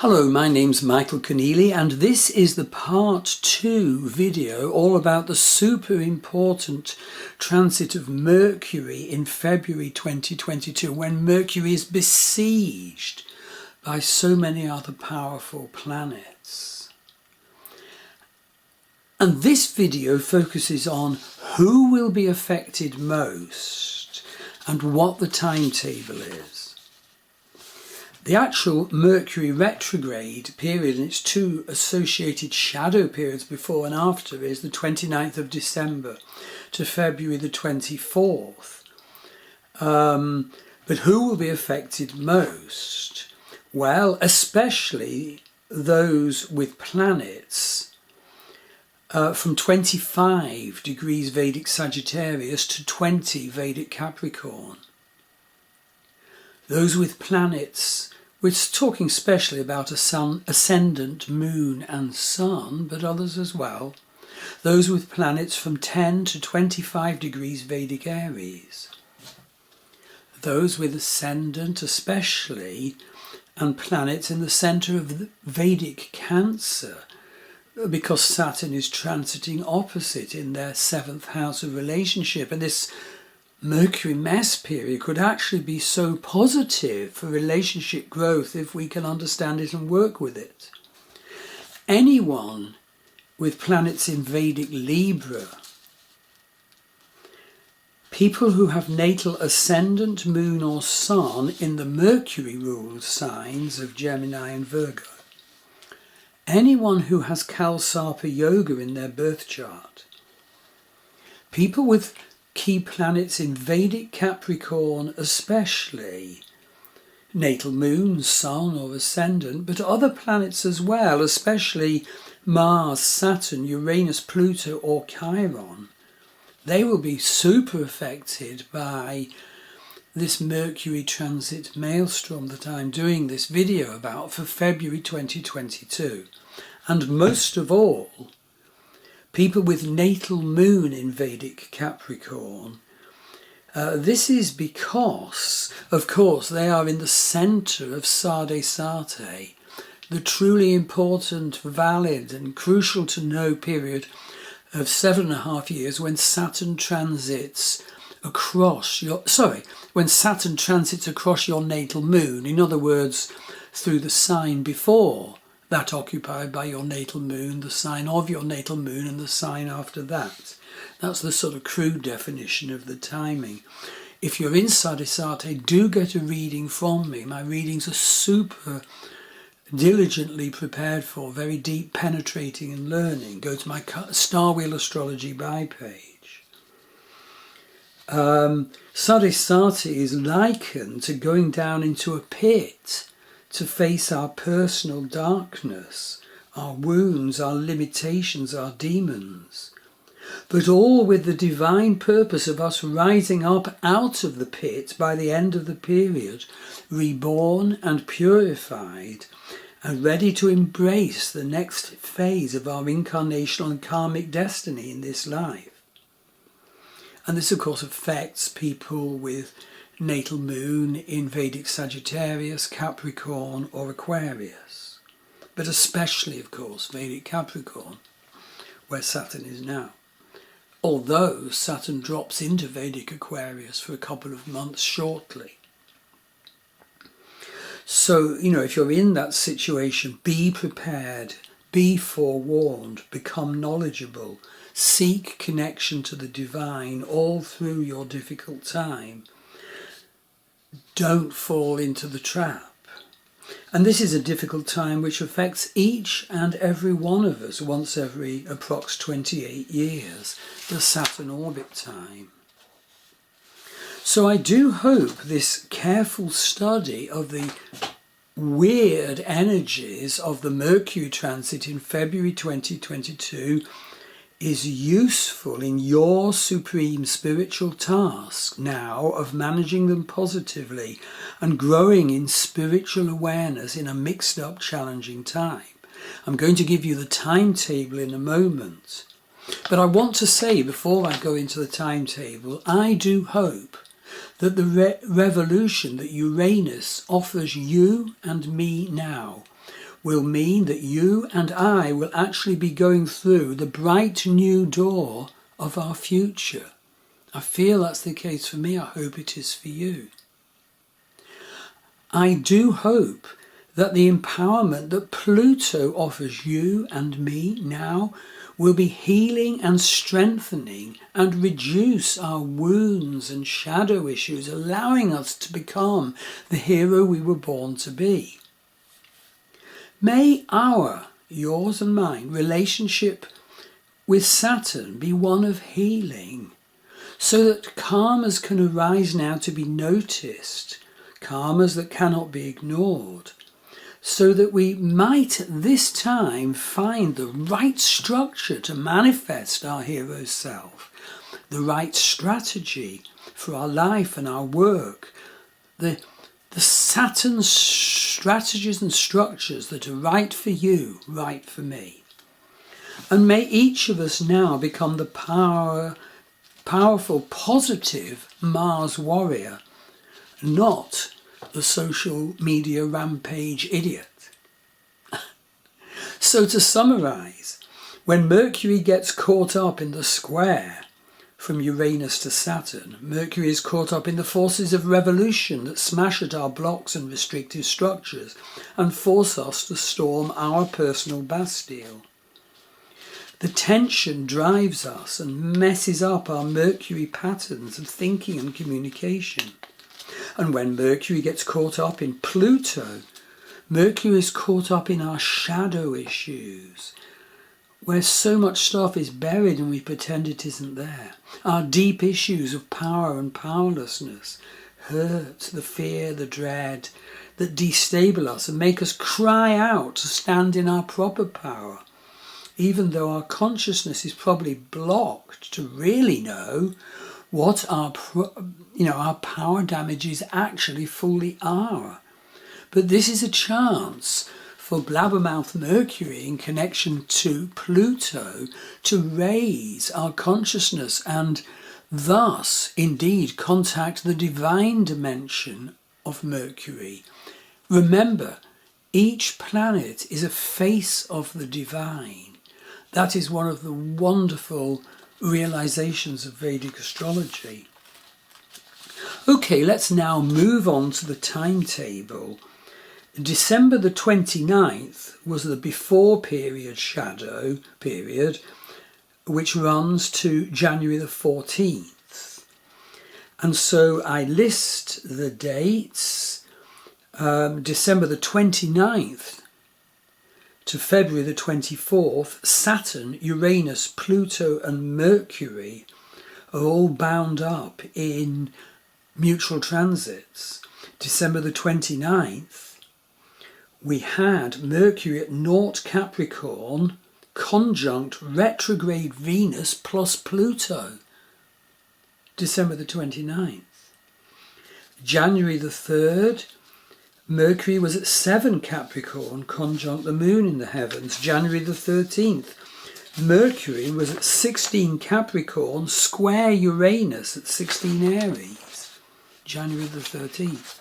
Hello, my name's Michael Conneely, and this is the part 2 video all about the super important transit of Mercury in February 2022, when Mercury is besieged by so many other powerful planets. And this video focuses on who will be affected most and what the timetable is. The actual Mercury retrograde period and its two associated shadow periods before and after is the 29th of December to February the 24th. But who will be affected most? Well, especially those with planets from 25 degrees Vedic Sagittarius to 20 Vedic Capricorn. Those with planets, we're talking especially about a sun, ascendant, moon and sun, but others as well. Those with planets from 10 to 25 degrees Vedic Aries. Those with ascendant especially, and planets in the centre of the Vedic Cancer, because Saturn is transiting opposite in their 7th house of relationship. And this Mercury mess period could actually be so positive for relationship growth if we can understand it and work with it. Anyone with planets in Vedic Libra, people who have natal ascendant, moon or sun in the Mercury ruled signs of Gemini and Virgo, anyone who has Kalsarpa Yoga in their birth chart, people with key planets in Vedic Capricorn especially, natal moon, sun or ascendant, but other planets as well, especially Mars, Saturn, Uranus, Pluto or Chiron, they will be super affected by this Mercury transit maelstrom that I'm doing this video about for February 2022. And most of all, people with natal moon in Vedic Capricorn. This is because, of course, they are in the centre of Sade Sate, the truly important, valid and crucial to know period of 7.5 years when Saturn transits across your, when Saturn transits across your natal moon, in other words, through the sign before that occupied by your natal moon, the sign of your natal moon and the sign after that. That's the sort of crude definition of the timing. If you're in Sadhisate, do get a reading from me. My readings are super diligently prepared for, very deep, penetrating and learning. Go to my Star Wheel Astrology buy page. Sadhisate is likened to going down into a pit to face our personal darkness, our wounds, our limitations, our demons, but all with the divine purpose of us rising up out of the pit by the end of the period, reborn and purified, and ready to embrace the next phase of our incarnational and karmic destiny in this life. And this, of course, affects people with natal moon in Vedic Sagittarius, Capricorn or Aquarius, but especially, of course, Vedic Capricorn, where Saturn is now. Although Saturn drops into Vedic Aquarius for a couple of months shortly. So, if you're in that situation, be prepared, be forewarned, become knowledgeable, seek connection to the divine all through your difficult time. Don't fall into the trap. And this is a difficult time which affects each and every one of us once every approx 28 years, the Saturn orbit time. So I do hope this careful study of the weird energies of the Mercury transit in February 2022 is useful in your supreme spiritual task now of managing them positively and growing in spiritual awareness in a mixed up, challenging time. I'm going to give you the timetable in a moment. But I want to say, before I go into the timetable, I do hope that the revolution that Uranus offers you and me now will mean that you and I will actually be going through the bright new door of our future. I feel that's the case for me. I hope it is for you. I do hope that the empowerment that Pluto offers you and me now will be healing and strengthening and reduce our wounds and shadow issues, allowing us to become the hero we were born to be. May yours and mine, relationship with Saturn be one of healing, so that karmas can arise now to be noticed, karmas that cannot be ignored, so that we might this time find the right structure to manifest our hero self, the right strategy for our life and our work, the Saturn strategies and structures that are right for you, right for me. And may each of us now become the powerful, positive Mars warrior, not the social media rampage idiot. So to summarise, when Mercury gets caught up in the square from Uranus to Saturn, Mercury is caught up in the forces of revolution that smash at our blocks and restrictive structures and force us to storm our personal Bastille. The tension drives us and messes up our Mercury patterns of thinking and communication. And when Mercury gets caught up in Pluto, Mercury is caught up in our shadow issues, where so much stuff is buried and we pretend it isn't there. Our deep issues of power and powerlessness, hurt, the fear, the dread, that destabilize us and make us cry out to stand in our proper power, even though our consciousness is probably blocked to really know what our power damages actually fully are. But this is a chance for blabbermouth Mercury in connection to Pluto to raise our consciousness and thus indeed contact the divine dimension of Mercury. Remember, each planet is a face of the divine. That is one of the wonderful realizations of Vedic astrology. Okay, let's now move on to the timetable. December the 29th was the before period shadow period, which runs to January the 14th. And so I list the dates. December the 29th to February the 24th, Saturn, Uranus, Pluto and Mercury are all bound up in mutual transits. December the 29th, we had Mercury at naught Capricorn, conjunct retrograde Venus plus Pluto. December the 29th. January the 3rd, Mercury was at 7 Capricorn, conjunct the moon in the heavens. January the 13th, Mercury was at 16 Capricorn, square Uranus at 16 Aries. January the 13th.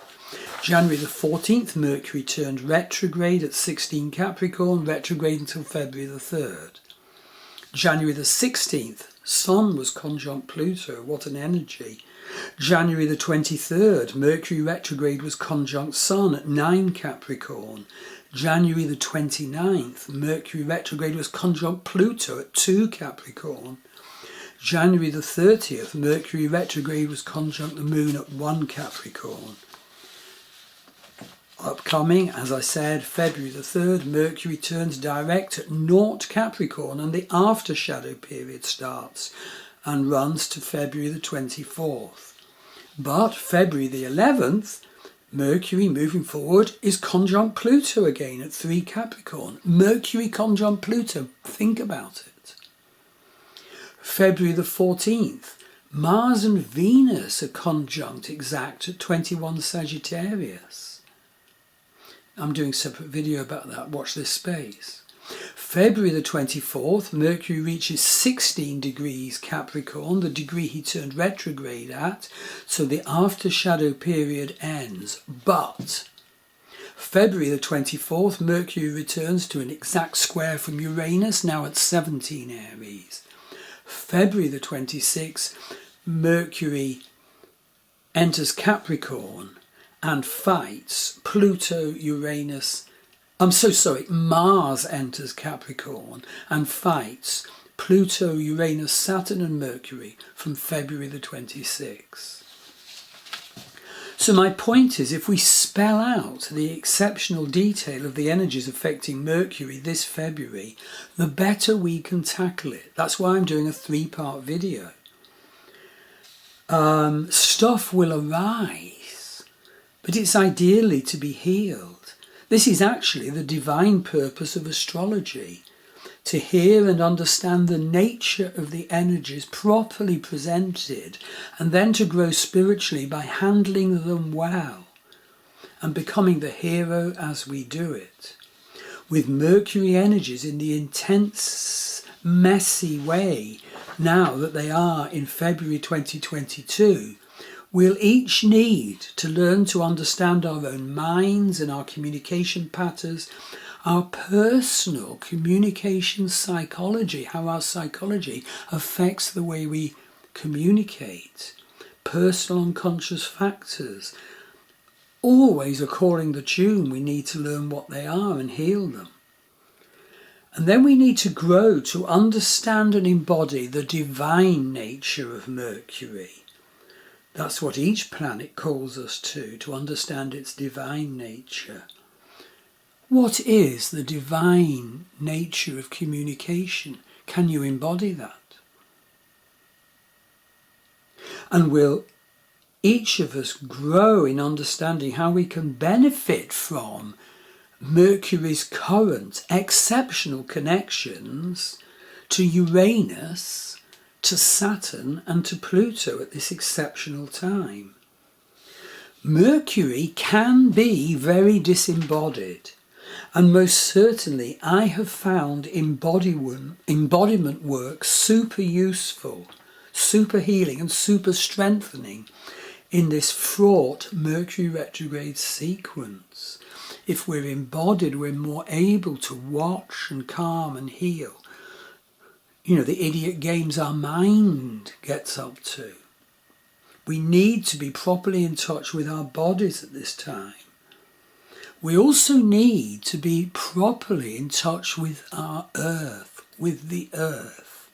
January the 14th, Mercury turned retrograde at 16 Capricorn, retrograde until February the 3rd. January the 16th, Sun was conjunct Pluto, what an energy. January the 23rd, Mercury retrograde was conjunct Sun at 9 Capricorn. January the 29th, Mercury retrograde was conjunct Pluto at 2 Capricorn. January the 30th, Mercury retrograde was conjunct the Moon at 1 Capricorn. Upcoming, as I said, February the 3rd, Mercury turns direct at naught Capricorn and the after shadow period starts and runs to February the 24th. But February the 11th, Mercury moving forward is conjunct Pluto again at 3 Capricorn. Mercury conjunct Pluto, think about it. February the 14th, Mars and Venus are conjunct exact at 21 Sagittarius. I'm doing a separate video about that, watch this space. February the 24th, Mercury reaches 16 degrees Capricorn, the degree he turned retrograde at, so the after shadow period ends. But February the 24th, Mercury returns to an exact square from Uranus, now at 17 Aries. February the 26th, Mercury enters Capricorn and fights Mars enters Capricorn and fights Pluto, Uranus, Saturn and Mercury from February the 26th. So my point is, if we spell out the exceptional detail of the energies affecting Mercury this February, the better we can tackle it. That's why I'm doing a 3-part video. Stuff will arise, but it's ideally to be healed. This is actually the divine purpose of astrology, to hear and understand the nature of the energies properly presented, and then to grow spiritually by handling them well and becoming the hero as we do it. With Mercury energies in the intense, messy way now that they are in February 2022, we'll each need to learn to understand our own minds and our communication patterns, our personal communication psychology, how our psychology affects the way we communicate, personal unconscious factors. Always according to the tune, we need to learn what they are and heal them. And then we need to grow to understand and embody the divine nature of Mercury. That's what each planet calls us to understand its divine nature. What is the divine nature of communication? Can you embody that? And will each of us grow in understanding how we can benefit from Mercury's current exceptional connections to Uranus, to Saturn and to Pluto at this exceptional time? Mercury can be very disembodied. And most certainly I have found embodiment work super useful, super healing and super strengthening in this fraught Mercury retrograde sequence. If we're embodied, we're more able to watch and calm and heal. You know, the idiot games our mind gets up to. We need to be properly in touch with our bodies at this time. We also need to be properly in touch with our earth, with the earth.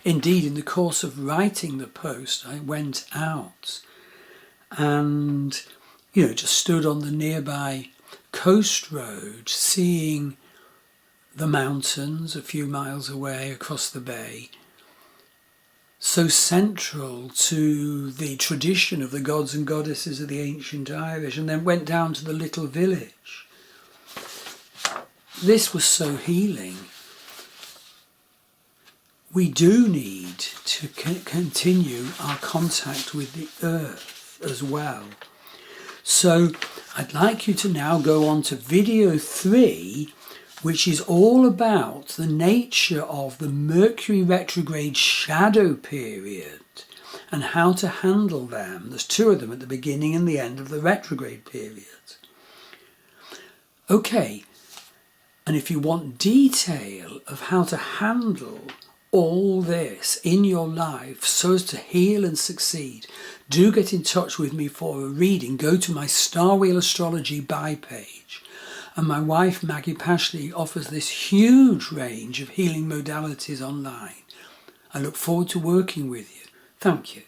Indeed, in the course of writing the post, I went out and, just stood on the nearby coast road, seeing the mountains a few miles away across the bay, so central to the tradition of the gods and goddesses of the ancient Irish, and then went down to the little village. This was so healing. We do need to continue our contact with the earth as well. So I'd like you to now go on to video 3, which is all about the nature of the Mercury retrograde shadow period and how to handle them. There's 2 of them at the beginning and the end of the retrograde period. Okay, and if you want detail of how to handle all this in your life so as to heal and succeed, do get in touch with me for a reading. Go to my Star Wheel Astrology buy page. And my wife, Maggie Pashley, offers this huge range of healing modalities online. I look forward to working with you. Thank you.